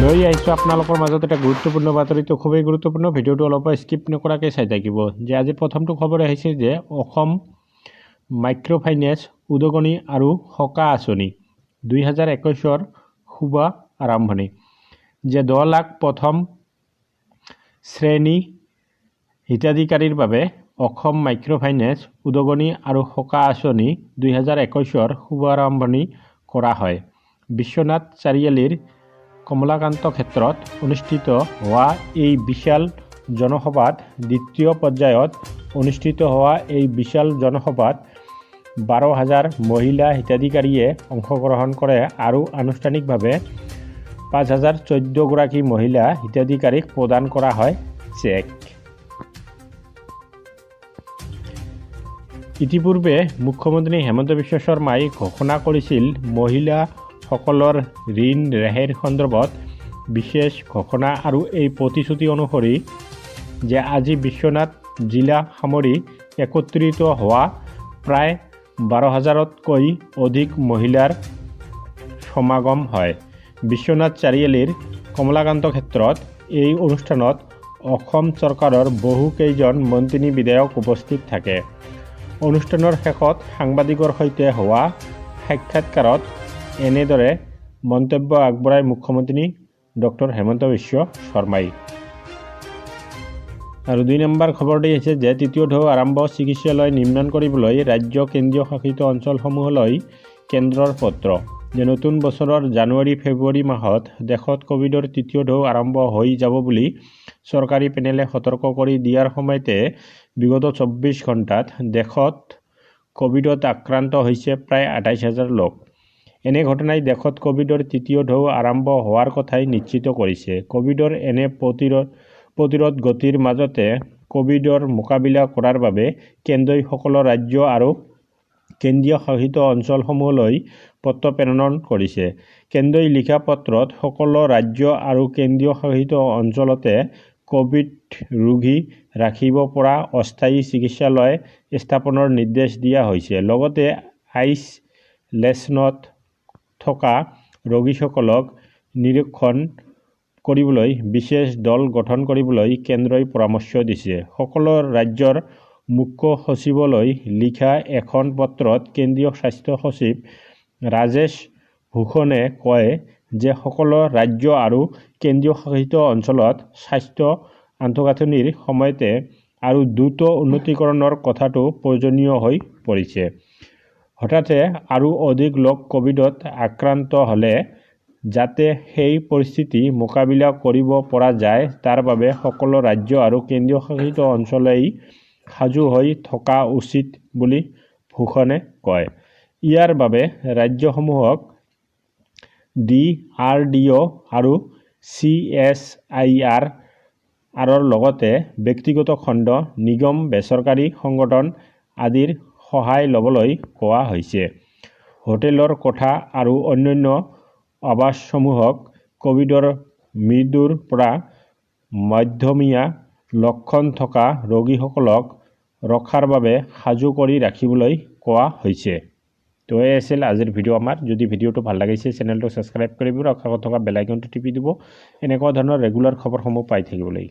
লৈ আহিছোঁ আপোনালোকৰ মাজত এটা গুৰুত্বপূৰ্ণ বাতৰিটো খুবেই গুৰুত্বপূৰ্ণ ভিডিঅ'টো অলপ স্কিপ নকৰাকৈ চাই থাকিব যে আজি প্ৰথমটো খবৰ আহিছে যে অসম মাইক্ৰ'ফাইনেন্স উদগনি আৰু সকাহ আঁচনি 2021ৰ শুভ আৰম্ভণি যে 10 লাখ প্ৰথম শ্ৰেণী হিতাধিকাৰীৰ বাবে অসম মাইক্ৰ'ফাইনেন্স উদগনি আৰু সকাহ আঁচনি 2021ৰ শুভ আৰম্ভণি কৰা হয়। বিশ্বনাথ চাৰিআলিৰ কমলাকান্ত ক্ষেত্ৰত অনুষ্ঠিত হোৱা এই বিশাল জনসভাত দ্বিতীয় পৰ্যায়ত অনুষ্ঠিত হোৱা এই বিশাল জনসভাত 12,000 মহিলা হিতাধিকাৰীয়ে অংশগ্ৰহণ কৰে আৰু আনুষ্ঠানিকভাৱে 5,014 গৰাকী মহিলা হিতাধিকাৰীক প্ৰদান কৰা হয় চেক। ইতিপূৰ্বে মুখ্যমন্ত্ৰী হিমন্ত বিশ্ব শৰ্মাই ঘোষণা কৰিছিল মহিলাসকলৰ ঋণ ৰেহাইৰ সন্দৰ্ভত বিশেষ ঘোষণা আৰু এই প্ৰতিশ্ৰুতি অনুসৰি যে আজি বিশ্বনাথ জিলা সামৰি একত্ৰিত হোৱা প্ৰায় 12,000তকৈ অধিক মহিলাৰ সমাগম হয়। বিশ্বনাথ চাৰিআলিৰ কমলাকান্ত ক্ষেত্ৰত এই অনুষ্ঠানত অসম চৰকাৰৰ বহুকেইজন মন্ত্ৰী বিধায়ক উপস্থিত থাকে। অনুষ্ঠানৰ শেষত সাংবাদিকৰ সৈতে হোৱা সাক্ষাৎকাৰত এনেদৰে মন্তব্য আগবঢ়ায় মুখ্যমন্ত্ৰী ডক্টৰ হিমন্ত বিশ্ব শৰ্মাই। আৰু 2 নম্বৰ খবৰটি হৈছে যে তৃতীয় ঢৌ আৰম্ভ চিকিৎসালয় নিৰ্মাণ কৰিবলৈ ৰাজ্য কেন্দ্ৰীয় শাসিত অঞ্চলসমূহলৈ কেন্দ্ৰৰ পত্ৰ যে নতুন বছৰৰ জানুৱাৰী-ফেব্ৰুৱাৰী মাহত দেশত কোভিডৰ তৃতীয় ঢৌ আৰম্ভ হৈ যাব বুলি চৰকাৰী পেনেলে সতৰ্ক কৰি দিয়াৰ সময়তে বিগত 24 ঘণ্টাত দেশত কোভিডত আক্ৰান্ত হৈছে প্ৰায় 28,000 লোক। এনে ঘটনাই দেশত কোভিডৰ তৃতীয় ঢৌ আৰম্ভ হোৱাৰ কথাই নিশ্চিত কৰিছে। কোভিডৰ এনে প্ৰতিৰোধ গতিৰ মাজতে কোভিডৰ মোকাবিলা কৰাৰ বাবে কেন্দ্ৰই সকলো ৰাজ্য আৰু কেন্দ্ৰীয় শাসিত অঞ্চলসমূহলৈ পত্ৰ প্ৰেৰণ কৰিছে। কেন্দ্ৰই লিখা পত্ৰত সকলো ৰাজ্য আৰু কেন্দ্ৰীয় শাসিত অঞ্চলতে কোভিড ৰোগী ৰাখিব পৰা অস্থায়ী চিকিৎসালয় স্থাপনৰ নিৰ্দেশ দিয়া হৈছে। লগতে আইচলেশ্যনত থকা ৰোগীসকলক নিৰীক্ষণ কৰিবলৈ বিশেষ দল গঠন কৰিবলৈ কেন্দ্ৰই পৰামৰ্শ দিছে। সকলো ৰাজ্যৰ মুখ্য সচিবলৈ লিখা এখন পত্ৰত কেন্দ্ৰীয় স্বাস্থ্য সচিব ৰাজেশ ভূষণে কয় যে সকলো ৰাজ্য আৰু কেন্দ্ৰীয় শাসিত অঞ্চলত স্বাস্থ্য আন্তঃগাঁথনিৰ সময়তে আৰু দ্ৰুত উন্নীতকৰণৰ কথাটো প্ৰয়োজনীয় হৈ পৰিছে। হঠাতে আৰু অধিক লোক কোভিডত আক্ৰান্ত হ'লে যাতে সেই পৰিস্থিতি মোকাবিলা কৰিব পৰা যায় তাৰ বাবে সকলো ৰাজ্য আৰু কেন্দ্ৰীয় শাসিত অঞ্চলেই সাজু হৈ থকা উচিত বুলি ভূষণে কয়। ইয়াৰ বাবে ৰাজ্যসমূহক DRDO আৰু CSIR ৰ লগতে ব্যক্তিগত খণ্ড, নিগম, বেচৰকাৰী সংগঠন আদিৰ সহায় ল'বলৈ কোৱা হৈছে। হোটেলৰ কোঠা আৰু অন্যান্য আৱাসসমূহক কোভিডৰ মৃদুৰ পৰা মধ্যমীয়া লক্ষণ থকা ৰোগীসকলক ৰখাৰ বাবে সাজু কৰি ৰাখিবলৈ কোৱা হৈছে। তো এই আছিল আজিৰ ভিডিঅ' আমাৰ। যদি ভিডিঅ'টো ভাল লাগিছে চেনেলটো ছাবস্ক্ৰাইব কৰিব আৰু কাষত থকা বেল আইকনটো টিপি দিব এনেকুৱা ধৰণৰ ৰেগুলাৰ খবৰসমূহ পাই থাকিবলৈ।